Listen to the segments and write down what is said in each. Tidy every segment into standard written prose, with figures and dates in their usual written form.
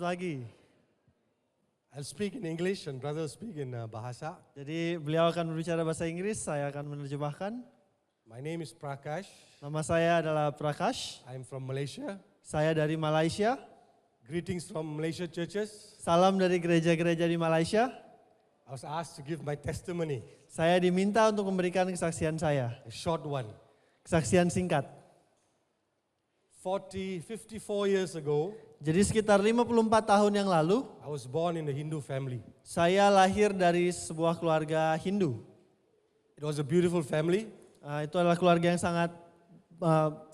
Selamat pagi. I'll speak in English and brother will speak in Bahasa. Jadi beliau akan berbicara bahasa Inggris, saya akan menerjemahkan. My name is Prakash. Nama saya adalah Prakash. I'm from Malaysia. Saya dari Malaysia. Greetings from Malaysia churches. Salam dari gereja-gereja di Malaysia. I was asked to give my testimony, Saya diminta untuk memberikan kesaksian saya. a short one. Kesaksian singkat. 54 years ago, Jadi sekitar 54 tahun yang lalu, I was born in a Hindu family. saya lahir dari sebuah keluarga Hindu. It was a beautiful family. Itu adalah keluarga yang sangat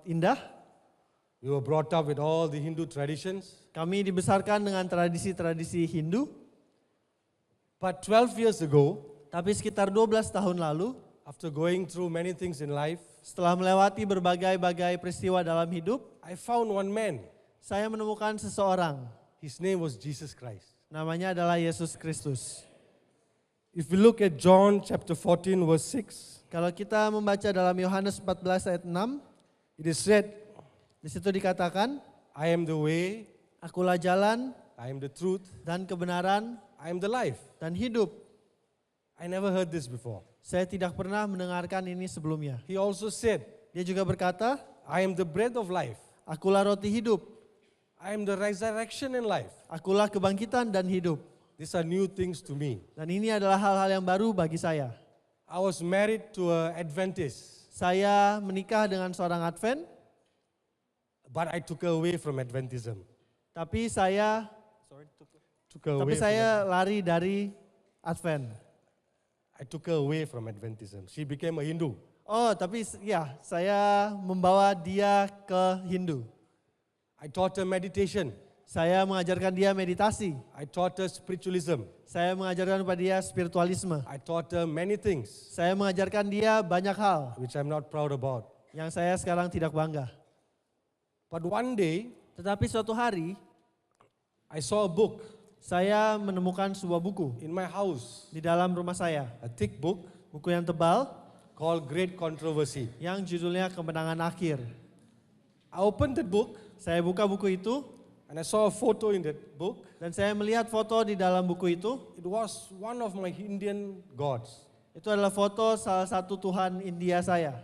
indah. We were brought up with all the Hindu traditions. Kami dibesarkan dengan tradisi-tradisi Hindu. But 12 years ago, Tapi sekitar 12 tahun lalu, after going through many things in life, setelah melewati berbagai-bagai peristiwa dalam hidup, I found one man. saya menemukan seseorang. His name was Jesus Christ. Namanya adalah Yesus Kristus. If we look at John chapter 14 verse 6, Kalau kita membaca dalam Yohanes 14 ayat 6, it is said, di situ dikatakan, I am the way, Akulah jalan I am the truth, dan kebenaran I am the life. dan hidup. I never heard this before. Saya tidak pernah mendengarkan ini sebelumnya. He also said, Dia juga berkata, I am the bread of life. Akulah roti hidup, I am the resurrection and life. akulah kebangkitan dan hidup. These are new things to me. Dan ini adalah hal-hal yang baru bagi saya. I was married to an Adventist, Saya menikah dengan seorang Advent, but I took her away from Adventism. tapi saya lari dari Advent. I took her away from Adventism. She became a Hindu. Oh, tapi ya, saya membawa dia ke Hindu. I taught her meditation. Saya mengajarkan dia meditasi. I taught her spiritualism. Saya mengajarkan kepada dia spiritualisme. I taught her many things, Saya mengajarkan dia banyak hal which I'm not proud about. yang saya sekarang tidak bangga. But one day, Tetapi suatu hari, I saw a book saya menemukan sebuah buku in my house, di dalam rumah saya. a thick book Buku yang tebal called Great Controversy. yang judulnya Kemenangan Akhir. I opened that book Saya buka buku itu and I saw a photo in that book. dan saya melihat foto di dalam buku itu. It was one of my Indian gods. Itu adalah foto salah satu Tuhan India saya.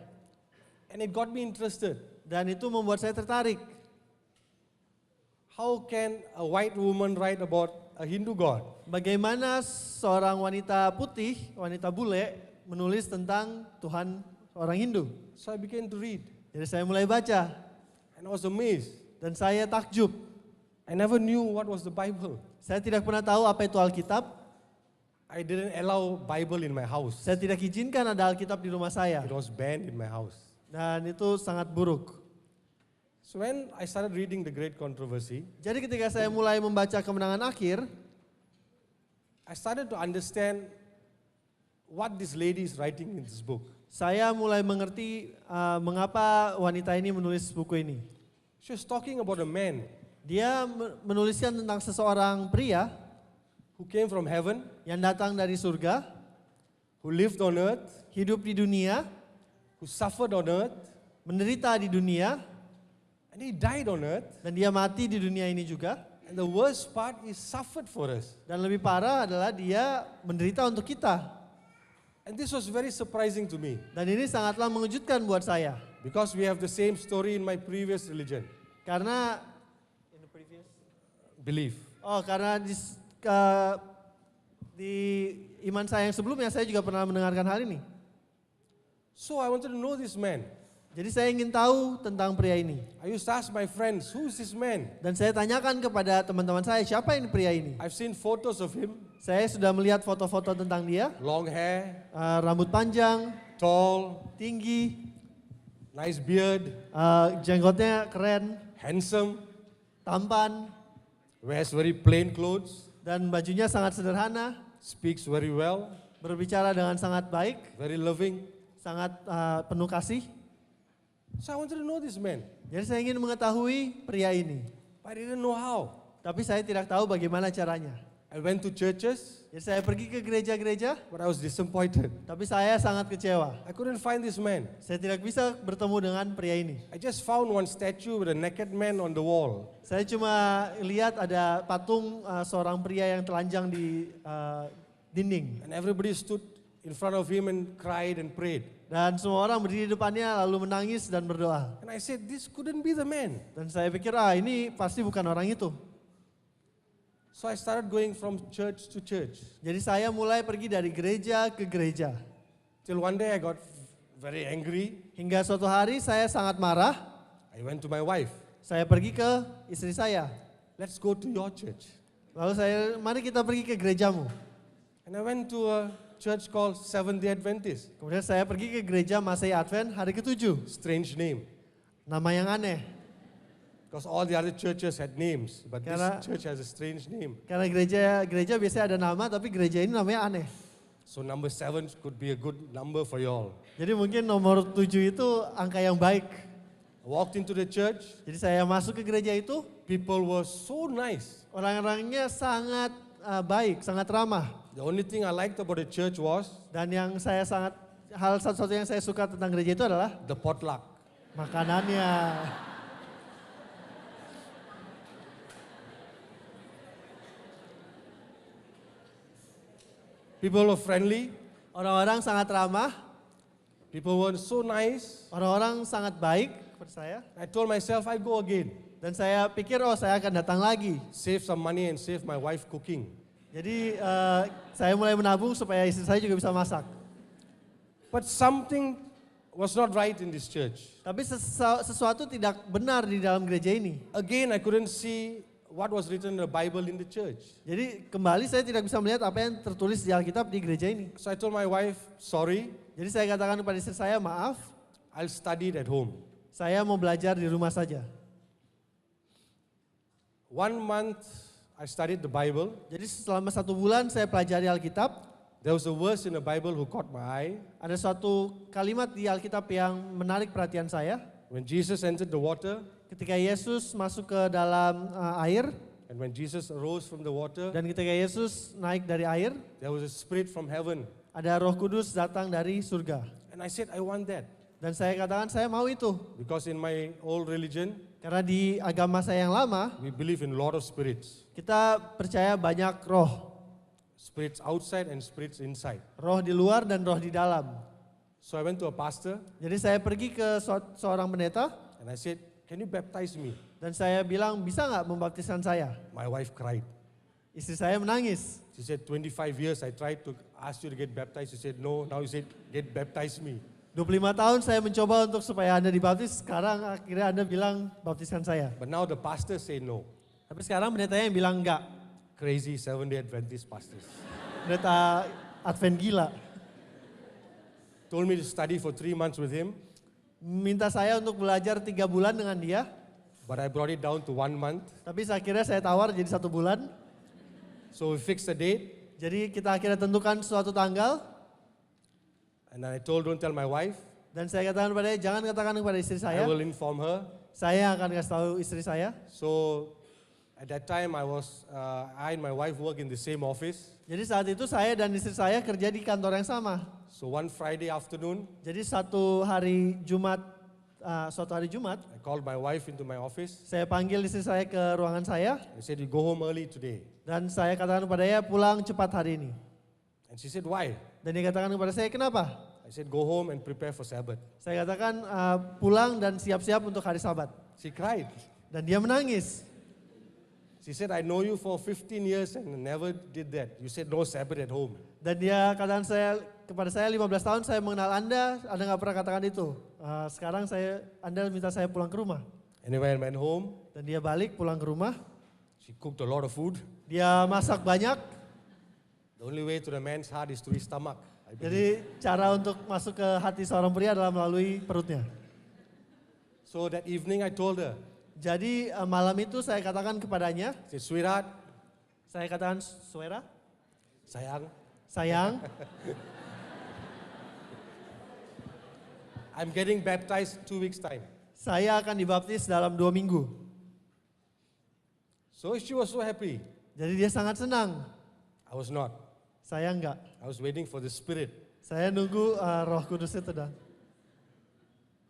And it got me interested. Dan itu membuat saya tertarik. How can a white woman write about a Hindu god? Bagaimana seorang wanita putih, wanita bule, menulis tentang Tuhan orang Hindu. So I began to read Jadi saya mulai baca and I was amazed. dan saya takjub. I never knew what was the Bible. Saya tidak pernah tahu apa itu Alkitab. I didn't allow Bible in my house. Saya tidak izinkan ada Alkitab di rumah saya. It was banned in my house. Dan itu sangat buruk. So when I started reading the Great Controversy, Jadi ketika saya mulai membaca Kemenangan Akhir, I started to understand what this lady is writing in this book. saya mulai mengerti mengapa wanita ini menulis buku ini. She was talking about a man Dia menuliskan tentang seseorang pria who came from heaven, yang datang dari surga, who lived on earth, hidup di dunia, who suffered on earth, menderita di dunia, and he died on earth. dan dia mati di dunia ini juga. And the worst part is suffered for us. Dan lebih parah adalah dia menderita untuk kita. And this was very surprising to me Dan ini sangatlah mengejutkan buat saya. because we have the same story in my previous religion, Karena belief. karena di iman saya yang sebelumnya saya juga pernah mendengarkan hal ini. So I wanted to know this man. Jadi saya ingin tahu tentang pria ini. I used to ask my friends, who is this man? Dan saya tanyakan kepada teman-teman saya, siapa ini pria ini? I've seen photos of him, Saya sudah melihat foto-foto tentang dia. long hair, Rambut panjang, tall, tinggi, nice beard, jenggotnya keren, handsome, tampan, wears very plain clothes, dan bajunya sangat sederhana, speaks very well, berbicara dengan sangat baik, very loving. sangat penuh kasih. So I wanted to know this man, Jadi saya ingin mengetahui pria ini. but I didn't know how. Tapi saya tidak tahu bagaimana caranya. I went to churches, Jadi saya pergi ke gereja-gereja, but I was disappointed. tapi saya sangat kecewa. I couldn't find this man. Saya tidak bisa bertemu dengan pria ini. I just found one statue with a naked man on the wall. Saya cuma lihat ada patung seorang pria yang telanjang di dinding. And everybody stood in front of him and cried and prayed. Dan semua orang berdiri di depannya lalu menangis dan berdoa. And I said, this couldn't be the man. Dan saya pikir, ini pasti bukan orang itu. So I started going from church to church. Jadi saya mulai pergi dari gereja ke gereja. Till one day I got very angry. Hingga suatu hari saya sangat marah. I went to my wife. Saya pergi ke istri saya. Let's go to your church. Lalu mari kita pergi ke gerejamu. And I went to a church called Seventh-day Adventist. Kemudian saya pergi ke gereja Masehi Advent hari ke-7. Strange name. Nama yang aneh. Because all the other churches had names, but Karena- this church has a strange name. Karena gereja biasanya ada nama, tapi gereja ini namanya aneh. So number 7 could be a good number for you all. Jadi mungkin nomor 7 itu angka yang baik. I walked into the church. Jadi saya masuk ke gereja itu, People were so nice. orang-orangnya sangat baik, sangat ramah. The only thing I liked about the church was Dan yang saya hal satu-satu yang saya suka tentang gereja itu adalah the potluck. makanannya. People were friendly. Orang-orang sangat ramah, People were so nice. orang-orang sangat baik kepada saya. I told myself, I go again. Dan saya pikir, saya akan datang lagi. Save some money and save my wife cooking. Jadi saya mulai menabung supaya istri saya juga bisa masak. But something was not right in this church. Tapi sesuatu tidak benar di dalam gereja ini. Again, I couldn't see what was written in the Bible in the church. Jadi kembali saya tidak bisa melihat apa yang tertulis di Alkitab di gereja ini. So I told my wife, sorry, Jadi saya katakan kepada istri saya, maaf, I'll study it at home. saya mau belajar di rumah saja. 1 month, I studied the Bible. Jadi selama 1 bulan saya pelajari Alkitab. There was a verse in the Bible who caught my eye. Ada suatu kalimat di Alkitab yang menarik perhatian saya. When Jesus entered the water, Ketika Yesus masuk ke dalam air, and when Jesus arose from the water, dan ketika Yesus naik dari air, there was a spirit from heaven. ada Roh Kudus datang dari surga. And I said, I want that. Dan saya katakan, saya mau itu. Because in my old religion, Karena di agama saya yang lama, we believe in a lot of spirits. kita percaya banyak roh. Spirits outside and spirits inside. Roh di luar dan roh di dalam. So I went to a pastor Jadi saya pergi ke seorang pendeta, and I said, can you baptize me? dan saya bilang, bisa nggak membaptiskan saya? My wife cried. Istri saya menangis. She said, 25 years I tried to ask you to get baptized. You said, no. Now you said, get baptize me. 25 tahun saya mencoba untuk supaya Anda dibaptis, sekarang akhirnya Anda bilang baptiskan saya. But now the pastor say no. Tapi sekarang pendetanya yang bilang enggak. Crazy Seventh-day Adventist pastors. Pendeta Advent gila. Told me to study for 3 months with him. Minta saya untuk belajar 3 bulan dengan dia. But I brought it down to 1 month. Tapi akhirnya saya tawar jadi 1 bulan. So we fixed a date. Jadi kita akhirnya tentukan suatu tanggal. And then I told, don't tell my wife. Dan saya katakan kepada dia, jangan katakan kepada istri I saya. will inform her. Saya akan kasih tahu istri saya. So at that time I and my wife work in the same office. Jadi saat itu saya dan istri saya kerja di kantor yang sama. So one Friday afternoon, Jadi suatu hari Jumat, I called my wife into my office. saya panggil istri saya ke ruangan saya. I said, you go home early today. Dan saya katakan kepada dia, pulang cepat hari ini. And she said, why? Dan dia katakan kepada saya, kenapa? I said, go home and prepare for Sabbath. Saya katakan, pulang dan siap-siap untuk hari Sabat. She cried. Dan dia menangis. She said, I know you for 15 years and never did that. You said no Sabbath at home. Dan dia katakan kepada saya 15 tahun saya mengenal Anda nggak pernah katakan itu. Sekarang Anda minta saya pulang ke rumah. Anyway, I went home. Dan dia balik pulang ke rumah. She cooked a lot of food. Dia masak banyak. The only way to the man's heart is through his stomach. I believe. Jadi cara untuk masuk ke hati seorang pria adalah melalui perutnya. So that evening I told her, Jadi malam itu saya katakan kepadanya, I said, sweetheart, saya katakan, Suera, sayang, sayang, I'm getting baptized 2 weeks time. saya akan dibaptis dalam 2 minggu. So she was so happy. Jadi dia sangat senang. I was not. Saya enggak. I was waiting for the Spirit. Saya nunggu Roh Kudus itu dah.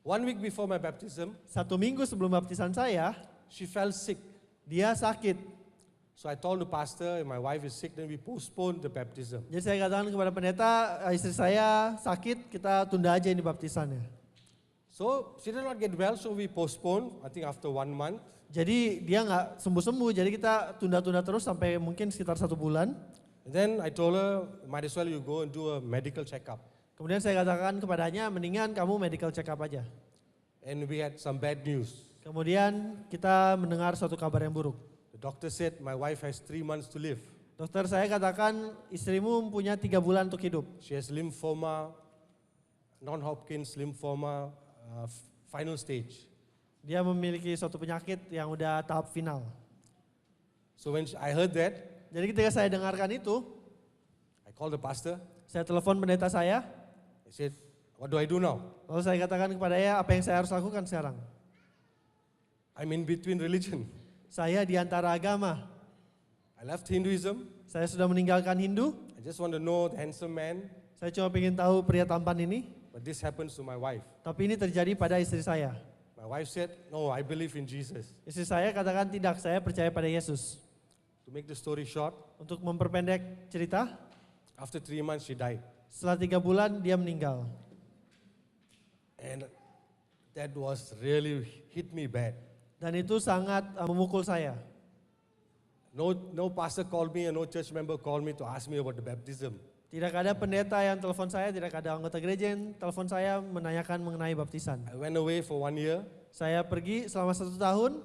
1 week before my baptism, 1 minggu sebelum baptisan saya, she fell sick. dia sakit. So I told the pastor, if my wife is sick, then we postpone the baptism. Jadi saya katakan kepada pendeta, istri saya sakit, kita tunda aja ini baptisannya. So she did not get well, so we postponed, I think after 1 month. Jadi dia nggak sembuh-sembuh, jadi kita tunda-tunda terus sampai mungkin sekitar 1 bulan. And then I told her, might as well you go and do a medical checkup. Kemudian saya katakan kepadanya, mendingan kamu medical check up aja. And we had some bad news. Kemudian kita mendengar suatu kabar yang buruk. The doctor said, my wife has 3 months to live. Dokter saya katakan, istrimu punya 3 bulan untuk hidup. She has lymphoma, non-Hodgkin's lymphoma, final stage. Dia memiliki suatu penyakit yang udah tahap final. So when I heard that, Jadi ketika saya dengarkan itu, I called the pastor. saya telepon pendeta saya. I said, what do I do now? Lalu saya katakan kepada dia, apa yang saya harus lakukan sekarang? I'm in between religion. Saya di antara agama. I left Hinduism. Saya sudah meninggalkan Hindu. I just want to know the handsome man. Saya cuma ingin tahu pria tampan ini. But this happens to my wife. Tapi ini terjadi pada istri saya. My wife said, no, I believe in Jesus. Istri saya katakan tidak, saya percaya pada Yesus. To make the story short, Untuk memperpendek cerita, after 3 months she died. setelah 3 bulan dia meninggal. And that was really hit me bad. Dan itu sangat memukul saya. No pastor called me and no church member called me to ask me about the baptism. Tidak ada pendeta yang telepon saya, tidak ada anggota gereja yang telepon saya menanyakan mengenai baptisan. I went away for 1 year. Saya pergi selama 1 tahun.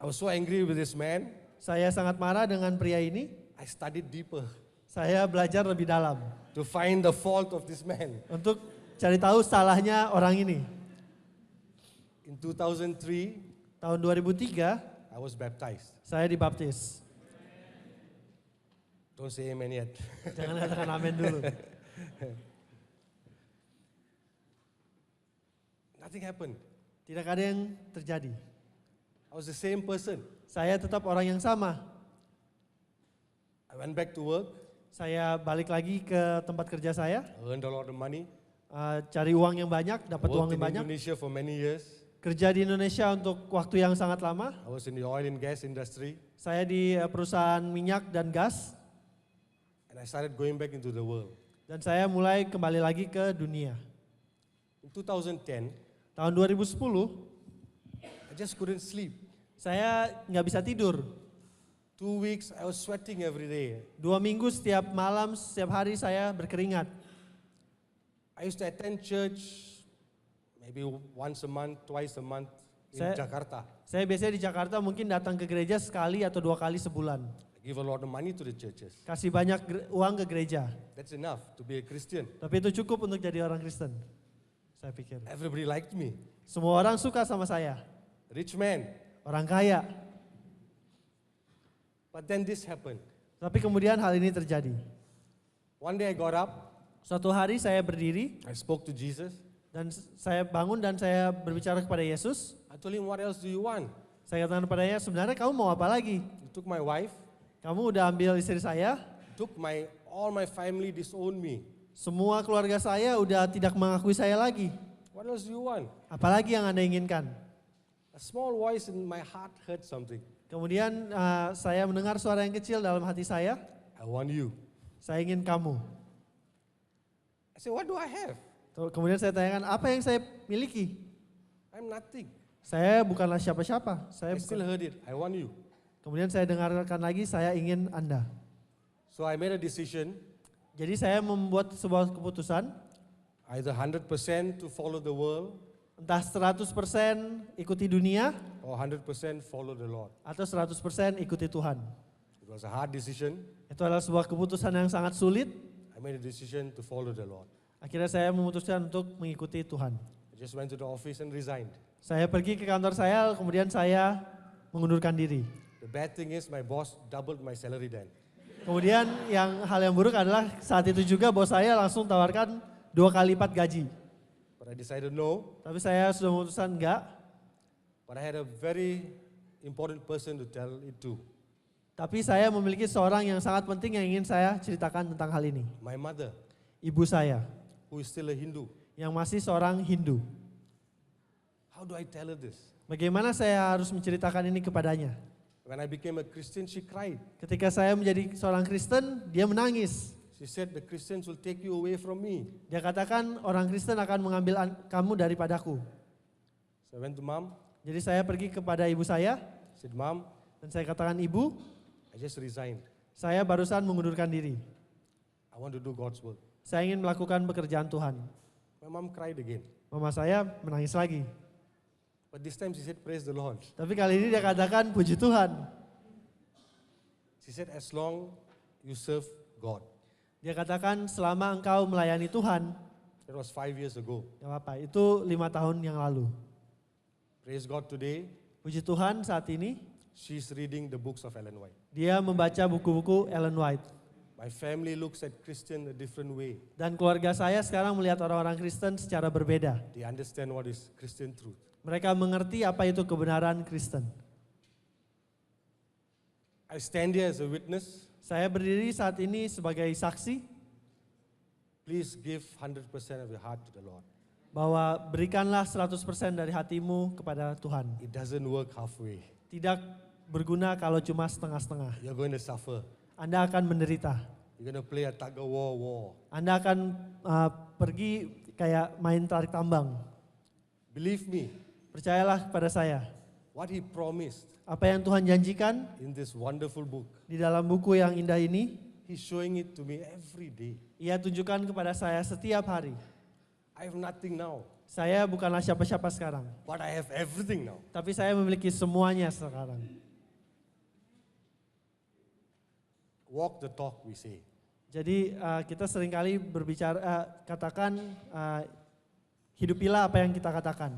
I was so angry with this man. Saya sangat marah dengan pria ini. I studied deeper Saya belajar lebih dalam to find the fault of this man. untuk cari tahu salahnya orang ini. In 2003, Tahun 2003, I was baptized. saya dibaptis. Don't say amen yet. Jangan katakan amin dulu. Nothing happened. Tidak ada yang terjadi. I was the same person. Saya tetap orang yang sama. I went back to work, Saya balik lagi ke tempat kerja saya, earned a lot of money, cari uang yang banyak, dapat uang worked yang in banyak. Indonesia for many years. Kerja di Indonesia untuk waktu yang sangat lama. I was in the oil and gas industry, Saya di perusahaan minyak dan gas. and I started going back into the world. Dan saya mulai kembali lagi ke dunia. In 2010, Tahun 2010, I just couldn't sleep. saya nggak bisa tidur. 2 weeks, I was sweating every day. 2 minggu setiap malam, setiap hari saya berkeringat. I used to attend church maybe once a month, twice a month in Saya- Jakarta. Saya biasanya di Jakarta mungkin datang ke gereja sekali atau 2 kali sebulan. I give a lot of money to the churches. Kasih banyak uang ke gereja. That's enough to be a Christian. Tapi itu cukup untuk jadi orang Kristen. Saya pikir. Everybody liked me. Semua orang suka sama saya. Rich man. Orang kaya. But then this happened. Tapi kemudian hal ini terjadi. One day I got up, Suatu hari saya berdiri I spoke to Jesus. dan saya bangun dan saya berbicara kepada Yesus. I told him, what else do you want? Saya katakan kepadanya, sebenarnya kamu mau apa lagi? You took my wife, Kamu udah ambil istri saya, took all my family disowned me. semua keluarga saya udah tidak mengakui saya lagi. What else do you want? Apalagi yang Anda inginkan? A small voice in my heart heard something. Kemudian saya mendengar suara yang kecil dalam hati saya, I want you. saya ingin kamu. I said, what do I have? Kemudian saya tanyakan, apa yang saya miliki? I'm nothing. Saya bukanlah siapa-siapa. I still heard it. I want you. Kemudian saya dengarkan lagi, saya ingin Anda. So I made a decision, Jadi saya membuat sebuah keputusan, either 100% to follow the world entah 100% ikuti dunia, or 100% follow the Lord. atau 100% ikuti Tuhan. It was a hard decision. Itu adalah sebuah keputusan yang sangat sulit. I made a decision to follow the Lord. Akhirnya saya memutuskan untuk mengikuti Tuhan. I just went to the office and resigned. Saya pergi ke kantor saya, kemudian saya mengundurkan diri. The bad thing is my boss doubled my salary then. Kemudian hal yang buruk adalah saat itu juga bos saya langsung tawarkan 2 kali lipat gaji. But I decided no. Tapi saya sudah memutuskan enggak. But I had a very important person to tell it to. Tapi saya memiliki seorang yang sangat penting yang ingin saya ceritakan tentang hal ini. My mother, Ibu saya, who is still a Hindu. yang masih seorang Hindu. How do I tell her this? Bagaimana saya harus menceritakan ini kepadanya? When I became a Christian, she cried. Ketika saya menjadi seorang Kristen, dia menangis. She said, the Christians will take you away from me. Dia katakan orang Kristen akan mengambil kamu daripadaku. So I went to mom. Jadi saya pergi kepada ibu saya I said, Mom, dan saya katakan, Ibu, I just resigned. saya barusan mengundurkan diri. I want to do God's work. Saya ingin melakukan pekerjaan Tuhan. My mom cried again. Mama saya menangis lagi. But this time she said, praise the Lord. Tapi kali ini dia katakan, puji Tuhan. She said, as long you serve God. Dia katakan, selama engkau melayani Tuhan, That was 5 years ago. gak apa-apa, itu 5 tahun yang lalu. Praise God today. Puji Tuhan saat ini, She's reading the books of Ellen White. dia membaca buku-buku Ellen White. My family looks at Christian a different way. Dan keluarga saya sekarang melihat orang-orang Kristen secara berbeda. They understand what is Christian truth. Mereka mengerti apa itu kebenaran Kristen. I stand here as a witness. Saya berdiri saat ini sebagai saksi Please give 100% of your heart to the Lord. bahwa berikanlah 100% dari hatimu kepada Tuhan. It doesn't work halfway. Tidak berguna kalau cuma setengah-setengah. You're going to suffer. Anda akan menderita. You're going to play a tug of war. Anda akan pergi kayak main tarik tambang. Believe me, Percayalah kepada saya. what He promised Apa yang Tuhan janjikan in this wonderful book, di dalam buku yang indah ini, He's showing it to me every day. Ia tunjukkan kepada saya setiap hari. I have nothing now, Saya bukanlah siapa-siapa sekarang, but I have everything now. tapi saya memiliki semuanya sekarang. Walk the talk, we say. Jadi kita seringkali berbicara, katakan hidupilah apa yang kita katakan.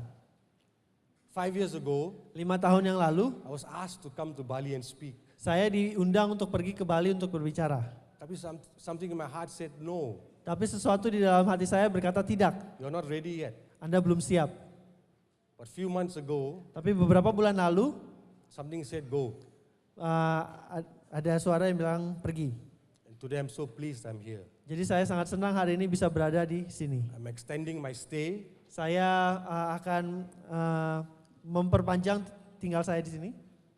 5 years ago, 5 tahun yang lalu, I was asked to come to Bali and speak. saya diundang untuk pergi ke Bali untuk berbicara. Tapi something in my heart said, no, Tapi sesuatu di dalam hati saya berkata tidak, you're not ready yet. Anda belum siap. But few months ago, Tapi beberapa bulan lalu, something said go. ada suara yang bilang pergi. And today I'm so pleased I'm here. Jadi saya sangat senang hari ini bisa berada di sini. I'm extending my stay. Saya akan memperpanjang tinggal saya di sini.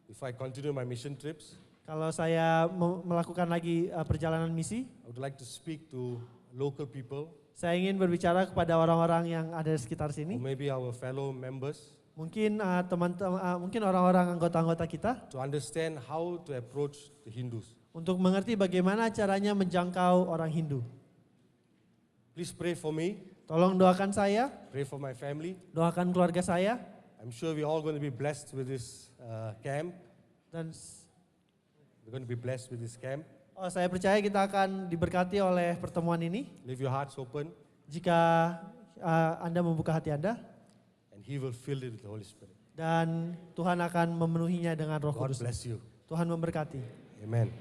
If I continue my mission trips, Kalau saya melakukan lagi perjalanan misi, I would like to speak to local people, saya ingin berbicara kepada orang-orang yang ada di sekitar or sini. maybe our fellow members, Mungkin teman-teman, mungkin orang-orang anggota-anggota kita to understand how to approach the Hindus. untuk mengerti bagaimana caranya menjangkau orang Hindu. Please pray for me, Tolong doakan saya, pray for my family. doakan keluarga saya, I'm sure we're all going to be blessed with this camp. dan We're going to be blessed with this camp. saya percaya kita akan diberkati oleh pertemuan ini. Leave your hearts open, Jika Anda membuka hati Anda, and He will fill it with the Holy Spirit. dan Tuhan akan memenuhinya dengan Roh God Kudus. bless you. Tuhan memberkati. Amen.